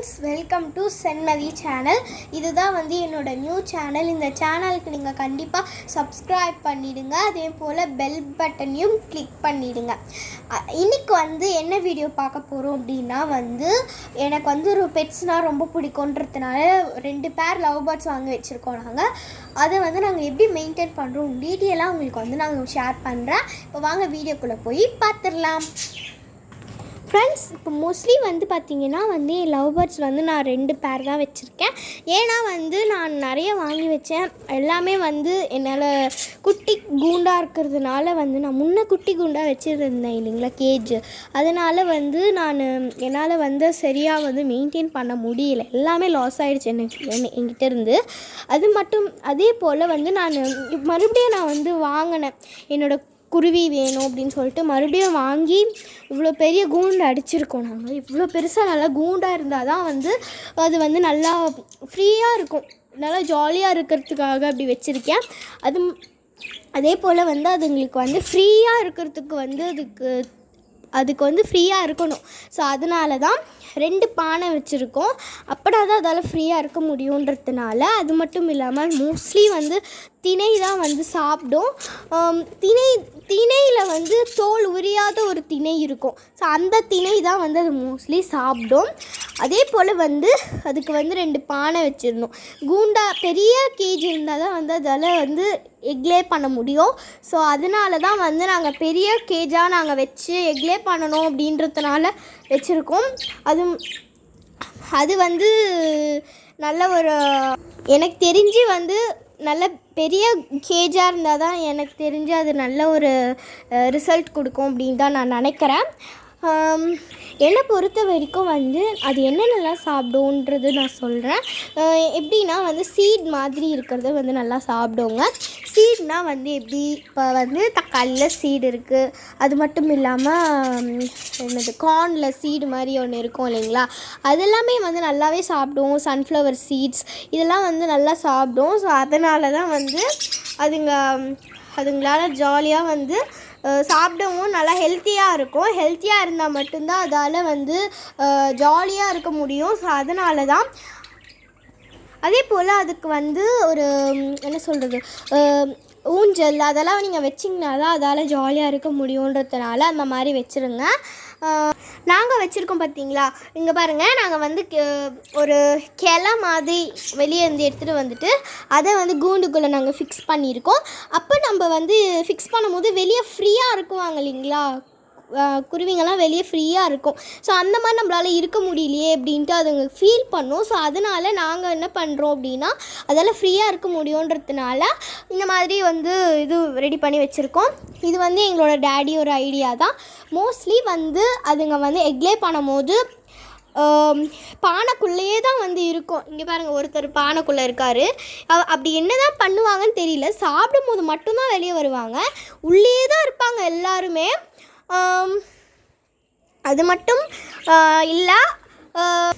Friends, welcome to Senmathi channel. இதுதான் வந்து என்னோடய நியூ சேனல். இந்த சேனலுக்கு நீங்கள் கண்டிப்பாக சப்ஸ்கிரைப் பண்ணிவிடுங்க. அதே போல் பெல் பட்டனையும் கிளிக் பண்ணிவிடுங்க. இன்றைக்கி வந்து என்ன வீடியோ பார்க்க போகிறோம் அப்படின்னா எனக்கு ஒரு பெட்ஸ்னால் ரொம்ப பிடிக்குன்றதுனால 2 பேர் லவ் பேர்ட்ஸ் வாங்கி வச்சுருக்கோம். நாங்கள் அதை நாங்கள் எப்படி மெயின்டைன் பண்ணுறோம் டீட்டெயிலாக உங்களுக்கு நாங்கள் ஷேர் பண்ணுறேன். இப்போ வாங்க வீடியோக்குள்ளே போய் பார்த்துடலாம். ஃப்ரெண்ட்ஸ், இப்போ மோஸ்ட்லி பார்த்திங்கன்னா லவ் பேர்ட்ஸ் நான் 2 பேர் தான் வச்சுருக்கேன். ஏன்னா நான் நிறைய வாங்கி வச்சேன். எல்லாமே என்னால் குட்டி கூண்டாக இருக்கிறதுனால நான் முன்ன குட்டி கூண்டாக வச்சுருந்தேன் இல்லைங்களா, கேஜ். அதனால் நான் என்னால் சரியாக மெயின்டைன் பண்ண முடியல. எல்லாமே லாஸ் ஆகிடுச்சு என்கிட்ட இருந்து. அதே போல் நான் மறுபடியும் வாங்கினேன். என்னோடய குருவி வேணும் அப்படின்னு சொல்லிட்டு மறுபடியும் வாங்கி இவ்வளோ பெரிய கூண்டு அடிச்சிருக்கோம். நாங்கள் இவ்வளோ பெருசாக நல்லா கூண்டாக இருந்தால் தான் அது நல்லா ஃப்ரீயாக இருக்கும், நல்லா ஜாலியாக இருக்கிறதுக்காக அப்படி வச்சுருக்கேன். அதே போல் அதுங்களுக்கு ஃப்ரீயாக இருக்கிறதுக்கு அதுக்கு ஃப்ரீயாக இருக்கணும். ஸோ அதனால தான் 2 பானை வச்சுருக்கோம். அப்படா தான் அதால் ஃப்ரீயாக இருக்க முடியுன்றதுனால. அது மட்டும் இல்லாமல் மோஸ்ட்லி திணை தான் சாப்பிடும். திணையில் தோல் உரியாத ஒரு திணை இருக்கும். ஸோ அந்த திணை தான் அது மோஸ்ட்லி சாப்பிடும். அதே போல் அதுக்கு 2 பானை வச்சிடணும். கூண்டா பெரிய கேஜ் இருந்தால் தான் அதால் எக்லே பண்ண முடியும். ஸோ அதனால தான் நாங்கள் பெரிய கேஜாக நாங்கள் வச்சு எக்லே பண்ணணும் அப்படின்றதுனால வச்சுருக்கோம். அது நல்ல ஒரு எனக்கு தெரிஞ்சு நல்ல பெரிய கேஜாக இருந்தால் தான் எனக்கு தெரிஞ்சு அது நல்ல ஒரு ரிசல்ட் கொடுக்கும் அப்படின்னு தான் நான் நினைக்கிறேன். என்னை பொறுத்த வரைக்கும் அது என்னென்னலாம் சாப்பிடுன்றது நான் சொல்கிறேன். எப்படின்னா சீட் மாதிரி இருக்கிறத நல்லா சாப்பிடுவோங்க. சீட்னால் எப்படி, இப்போ தக்காளியில் சீடு இருக்குது. அது மட்டும் இல்லாமல் கார்னில் சீடு மாதிரி ஒன்று இருக்கும் இல்லைங்களா, அதெல்லாமே நல்லாவே சாப்பிடுவோம். சன்ஃப்ளவர் சீட்ஸ் இதெல்லாம் நல்லா சாப்பிடுவோம். ஸோ அதனால தான் அதுங்களால ஜாலியாக சாப்பிடவும் நல்லா ஹெல்த்தியாக இருக்கும். ஹெல்த்தியாக இருந்தால் மட்டும்தான் அதால் ஜாலியாக இருக்க முடியும். ஸோ அதனால தான். அதே போல் அதுக்கு ஒரு என்ன சொல்கிறது, ஊஞ்சல் அதெல்லாம் நீங்கள் வச்சிங்கன்னா தான் அதால் ஜாலியாக இருக்க முடியுன்றதுனால அந்த மாதிரி வச்சுருங்க. நாங்கள் வச்சுருக்கோம் பார்த்தீங்களா, இங்கே பாருங்கள். நாங்கள் ஒரு கிளை மாதிரி வெளியே இருந்து எடுத்துகிட்டு அதை கூண்டுக்குள்ளே நாங்கள் ஃபிக்ஸ் பண்ணியிருக்கோம். அப்போ நம்ம ஃபிக்ஸ் பண்ணும்போது வெளியே ஃப்ரீயாக இருக்குவாங்க இல்லைங்களா, குருவிங்கெல்லாம் வெளியே ஃப்ரீயாக இருக்கும். ஸோ அந்த மாதிரி நம்மளால் இருக்க முடியலையே அப்படின்ட்டு அதுங்க ஃபீல் பண்ணும். ஸோ அதனால் நாங்கள் என்ன பண்ணுறோம் அப்படின்னா, அதால் ஃப்ரீயாக இருக்க முடியுன்றதுனால இந்த மாதிரி இது ரெடி பண்ணி வச்சுருக்கோம். இது எங்களோட டேடியோட ஐடியா தான். மோஸ்ட்லி அதுங்க எக்லே பண்ணும்போது பானைக்குள்ளேயே தான் இருக்கும். இங்கே பாருங்கள், ஒருத்தர் பானைக்குள்ளே இருக்கார். அப்படி என்ன தான் பண்ணுவாங்கன்னு தெரியல. சாப்பிடும்போது மட்டும்தான் வெளியே வருவாங்க, உள்ளே தான் இருப்பாங்க எல்லாருமே. அது மட்டும் இல்லை,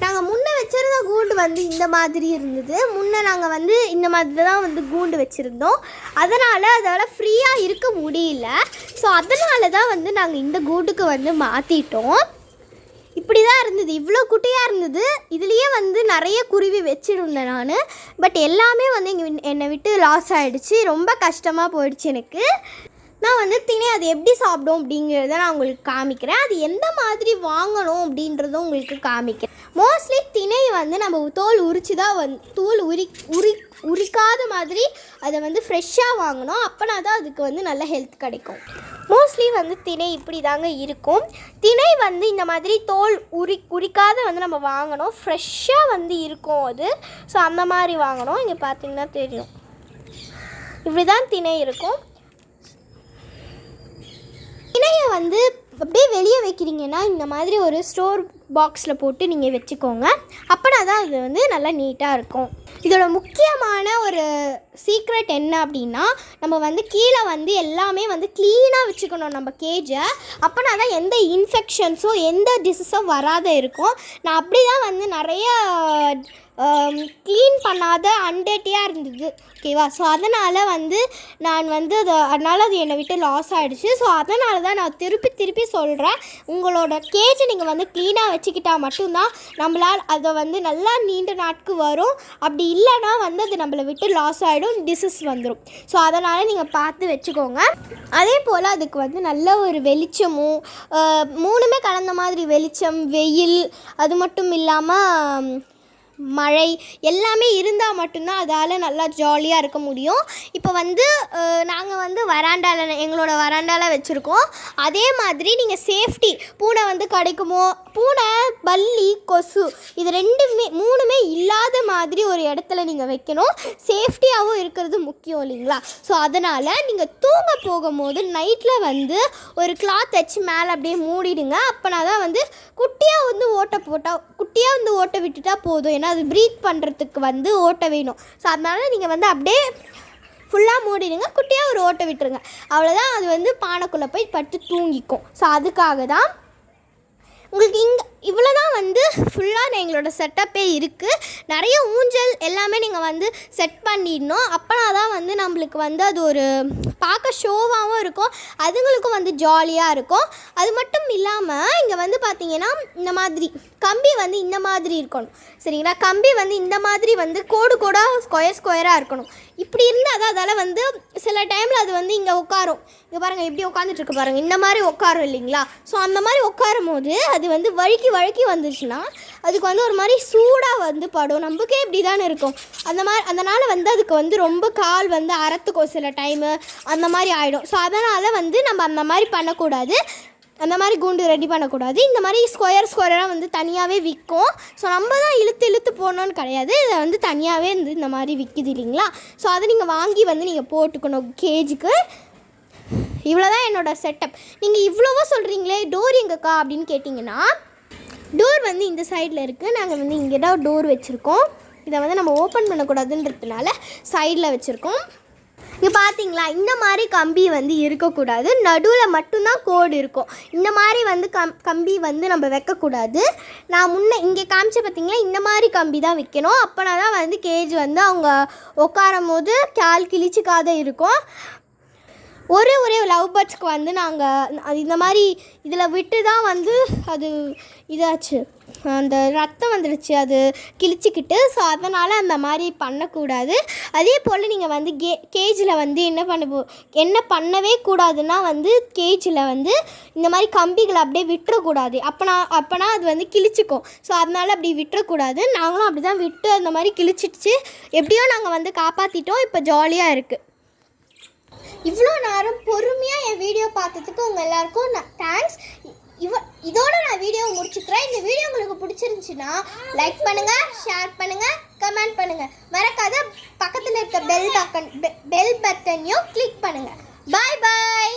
நாங்கள் முன்னே வச்சுருந்த கூண்டு இந்த மாதிரி இருந்தது. முன்னே நாங்கள் இந்த மாதிரி தான் கூண்டு வச்சுருந்தோம். அதால் ஃப்ரீயாக இருக்க முடியல. ஸோ அதனால தான் நாங்கள் இந்த கூண்டுக்கு மாற்றிட்டோம். இப்படி தான் இருந்தது, இவ்வளோ குட்டியாக இருந்தது. இதுலேயே நிறைய குருவி வச்சுருந்தேன் நான். பட் எல்லாமே என்னை விட்டு லாஸ் ஆகிடுச்சு. ரொம்ப கஷ்டமாக போயிடுச்சு எனக்கு. நான் திணை அது எப்படி சாப்பிடும் அப்படிங்கிறத நான் உங்களுக்கு காமிக்கிறேன். அது எந்த மாதிரி வாங்கணும் அப்படின்றதும் உங்களுக்கு காமிக்கிறேன். மோஸ்ட்லி திணை நம்ம தோல் உரித்து தான் தோல் உரிக்காத மாதிரி அதை ஃப்ரெஷ்ஷாக வாங்கணும். அப்போனா தான் அதுக்கு நல்ல ஹெல்த் கிடைக்கும். மோஸ்ட்லி திணை இப்படி தாங்க இருக்கும். திணை இந்த மாதிரி தோல் உரிக்காத நம்ம வாங்கணும். ஃப்ரெஷ்ஷாக இருக்கும் அது. ஸோ அந்த மாதிரி வாங்கணும். இங்கே பார்த்தீங்கன்னா தெரியும், இப்படி தான் திணை இருக்கும். திணையை அப்படியே வெளியே வைக்கிறீங்கன்னா இந்த மாதிரி ஒரு ஸ்டோர் பாக்ஸில் போட்டு நீங்கள் வச்சுக்கோங்க. அப்போனா தான் அது நல்லா நீட்டாக இருக்கும். இதோட முக்கியமான ஒரு சீக்ரெட் என்ன அப்படின்னா, நம்ம கீழே எல்லாமே க்ளீனாக வச்சுக்கணும் நம்ம கேஜை. அப்போனா தான் எந்த இன்ஃபெக்ஷன்ஸோ எந்த டிசீஸோ வராத இருக்கும். நான் அப்படி தான் நிறைய க்ளீன் பண்ணாத அன்டேட்டியாக இருந்தது. ஓகேவா? ஸோ அதனால் வந்து நான் வந்து அதனால் அது என்னை விட்டு லாஸ் ஆகிடுச்சு. ஸோ அதனால தான் நான் திருப்பி சொல்கிறேன், உங்களோட கேஜை நீங்கள் வந்து க்ளீனாக வச்சுக்கிட்டால் மட்டும்தான் நம்மளால் அதை வந்து நல்லா நீண்ட நாட்கு வரும். அப்படி இல்லைனா வந்து அது நம்மளை விட்டு லாஸ் ஆகிடும், டிசீஸ் வந்துடும். ஸோ அதனால் நீங்கள் பார்த்து வச்சுக்கோங்க. அதே போல் அதுக்கு வந்து நல்ல ஒரு வெளிச்சமும் மூணுமே கலந்த மாதிரி வெளிச்சம், வெயில், அது மட்டும் இல்லாமல் மழை எல்லாமே இருந்தால் மட்டும்தான் அதால் நல்லா ஜாலியாக இருக்க முடியும். இப்போ வந்து நாங்கள் வந்து எங்களோட வராண்டாவில் வச்சுருக்கோம். அதே மாதிரி நீங்கள் சேஃப்டி, பூனை வந்து கிடைக்குமோ, பூனை, பல்லி, கொசு இது மூணுமே இல்லாத மாதிரி ஒரு இடத்துல நீங்கள் வைக்கணும். சேஃப்டியாகவும் இருக்கிறது முக்கியம் இல்லைங்களா? ஸோ அதனால் நீங்கள் தூங்க போகும்போது நைட்டில் வந்து ஒரு கிளாத் வச்சு மேலே அப்படியே மூடிடுங்க. அப்போனா தான் வந்து குட்டியாக வந்து ஓட்டை விட்டுட்டா போதும். ஏன்னா அது ப்ரீத் பண்ணுறதுக்கு வந்து ஓட்டை வேணும். ஸோ அதனால் நீங்கள் வந்து அப்படியே ஃபுல்லாக மூடிடுங்க, குட்டியாக ஒரு ஓட்டை விட்டுருங்க. அவ்வளோதான், அது வந்து பானைக்குள்ளே போய் பட்டு தூங்கிக்கும். ஸோ அதுக்காக தான் உங்களுக்கு இவ்வளோ தான் வந்து ஃபுல்லாக எங்களோட செட்டப்பே இருக்குது. நிறைய ஊஞ்சல் எல்லாமே நீங்கள் வந்து செட் பண்ணிடணும். அப்போனா தான் வந்து நம்மளுக்கு வந்து அது ஒரு பார்க்க ஷோவாகவும் இருக்கும், அதுங்களுக்கும் வந்து ஜாலியாக இருக்கும். அது மட்டும் இல்லாமல் இங்கே வந்து பார்த்திங்கன்னா இந்த மாதிரி கம்பி வந்து இந்த மாதிரி இருக்கணும். சரிங்களா? கம்பி வந்து இந்த மாதிரி வந்து கோடாக ஸ்கொயராக இருக்கணும். இப்படி இருந்தால் தான் அதால் வந்து சில டைமில் அது வந்து இங்கே உட்காரும். இங்கே பாருங்கள், எப்படி உட்காந்துட்ருக்கு பாருங்கள், இந்த மாதிரி உட்காரும் இல்லைங்களா? ஸோ அந்த மாதிரி உட்காரும் போது அது வந்து வழுக்கி வந்துச்சுன்னா அதுக்கு வந்து ஒரு மாதிரி சூடாக வந்து படும். நமக்கே இப்படி தானே இருக்கும். அதனால் வந்து அதுக்கு வந்து ரொம்ப கால் வந்து அறத்துக்கும் சில டைமு அந்த மாதிரி ஆகிடும். ஸோ அதனால் வந்து நம்ம அந்த மாதிரி பண்ணக்கூடாது, அந்த மாதிரி கூண்டு ரெடி பண்ணக்கூடாது. இந்த மாதிரி ஸ்கொயராக வந்து தனியாகவே விற்கும். ஸோ நம்ம தான் இழுத்து போடணுன்னு கிடையாது, இதை வந்து தனியாகவே இந்த மாதிரி விற்கிது இல்லைங்களா? ஸோ அதை நீங்கள் வாங்கி வந்து நீங்கள் போட்டுக்கணும் கேஜுக்கு. இவ்வளோ தான் என்னோடய செட்டப். நீங்கள் இவ்வளோவோ சொல்கிறீங்களே, டோர் எங்கக்கா அப்படின்னு கேட்டிங்கன்னா, டோர் வந்து இந்த சைடில் இருக்குது. நாங்கள் வந்து இங்கே தான் டோர் வச்சுருக்கோம். இதை வந்து நம்ம ஓப்பன் பண்ணக்கூடாதுன்றதுனால சைடில் வச்சுருக்கோம். இங்கே பார்த்தீங்களா, இந்த மாதிரி கம்பி வந்து இருக்கக்கூடாது, நடுவில் மட்டும்தான் கோடு இருக்கும். இந்த மாதிரி வந்து கம்பி வந்து நம்ம வைக்கக்கூடாது. நான் இங்கே காமிச்ச பார்த்தீங்களா, இந்த மாதிரி கம்பி தான் வைக்கணும். அப்போனா தான் வந்து கேஜ் வந்து அவங்க உட்காரும் போது கால் கிழிச்சிக்காத இருக்கும். ஒரே லவ் பேர்ட்ஸ்க்கு வந்து நாங்கள் இந்த மாதிரி இதில் விட்டு தான் வந்து அது இதாச்சு, அந்த ரத்தம் வந்துடுச்சு, அது கிழிச்சிக்கிட்டு. ஸோ அதனால் அந்த மாதிரி பண்ணக்கூடாது. அதே போல் நீங்கள் வந்து கேஜில் வந்து என்ன பண்ணவே கூடாதுன்னா வந்து கேஜில் வந்து இந்த மாதிரி கம்பிகளை அப்படியே விட்டுறக்கூடாது. அப்போனா அது வந்து கிழிச்சிக்கும். ஸோ அதனால் அப்படி விட்டுறக்கூடாது. நாங்களும் அப்படி தான் விட்டு அந்த மாதிரி கிழிச்சிடுச்சு. எப்படியோ நாங்கள் வந்து காப்பாற்றிட்டோம். இப்போ ஜாலியாக இருக்குது. இவ்வளோ நேரம் பொறுமையாக என் வீடியோ பார்த்ததுக்கு உங்கள் எல்லாருக்கும் தேங்க்ஸ். இதோட நான் வீடியோவை முடிச்சுக்கிறேன். இந்த வீடியோ உங்களுக்கு பிடிச்சிருந்துச்சுன்னா லைக் பண்ணுங்கள், ஷேர் பண்ணுங்கள், கமெண்ட் பண்ணுங்கள். மறக்காத பக்கத்தில் இருக்க பெல் பட்டனையும் கிளிக் பண்ணுங்கள். பாய் பாய்.